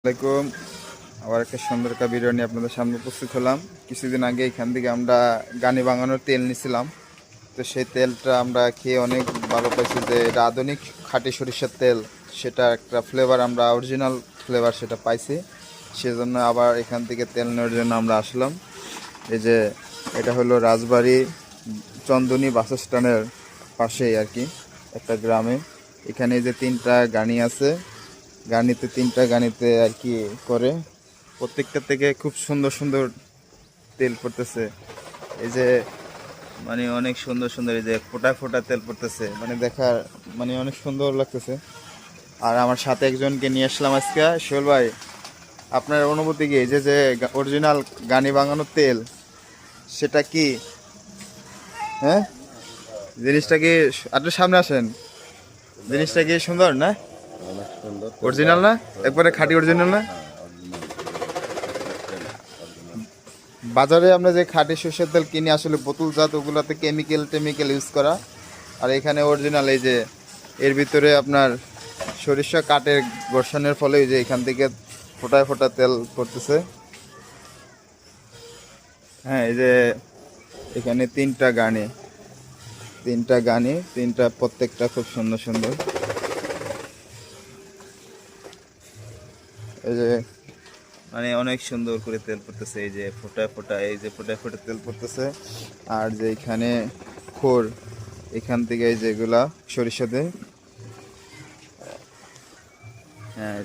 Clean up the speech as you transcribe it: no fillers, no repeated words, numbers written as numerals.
আসসালামাইকুম। আবার একটা সুন্দর একটা ভিডিও নিয়ে আপনাদের সামনে উপস্থিত হলাম। কিছুদিন আগে এখান থেকে আমরা গানি বাঙানোর তেল নিয়েছিলাম। তো সেই তেলটা আমরা খেয়ে অনেক ভালো পাইছি যে এটা আধুনিক খাঁটি সরিষার তেল, সেটা একটা ফ্লেভার, আমরা অরিজিনাল ফ্লেভার সেটা পাইছি। সেজন্য আবার এখান থেকে তেল নেওয়ার জন্য আমরা আসলাম। এই যে এটা হলো রাজবাড়ি চন্দনী বাস স্ট্যান্ডের পাশেই আর কি, একটা গ্রামে। এখানে এই যে তিনটা গানি আছে, তিনটা গানিতে আর কি করে, প্রত্যেকটা থেকে খুব সুন্দর সুন্দর তেল পড়তেছে। এই যে অনেক সুন্দর সুন্দর, এই যে ফোটা ফোটা তেল পড়তেছে, দেখার অনেক সুন্দর লাগতেছে। আর আমার সাথে একজনকে নিয়ে আসলাম আজকে। শোল ভাই, আপনার অনুভূতি কি? এই যে যে অরিজিনাল গানি বাঙানোর তেল, সেটা কি? হ্যাঁ, জিনিসটা কি? আপনার সামনে আসেন, জিনিসটা কি সুন্দর না? অনেক সুন্দর অরিজিনাল না? একবারে খাঁটি অরিজিনাল না? বাজারে আমরা যে খাঁটি সরষের তেল কিনি আসলে বোতলজাত, ওগুলাতে কেমিক্যাল ইউজ করা। আর এখানে অরিজিনাল, এই যে এর ভিতরে আপনার সরিষা কাঠের ঘর্ষণের ফলে এই যে এখান থেকে ফোটায় ফোটা তেল পড়তেছে। হ্যাঁ, এই যে এখানে তিনটা প্রত্যেকটা খুব সুন্দর সুন্দর। এই যে অনেক সুন্দর করে তেল পড়তেছে, এই যে ফোটায় ফোটায়, এই যে ফোটায় ফোটায় তেল পড়তেছে। আর যে এখানে খোর, এখান থেকে এই যেগুলা সরিষাতে, হ্যাঁ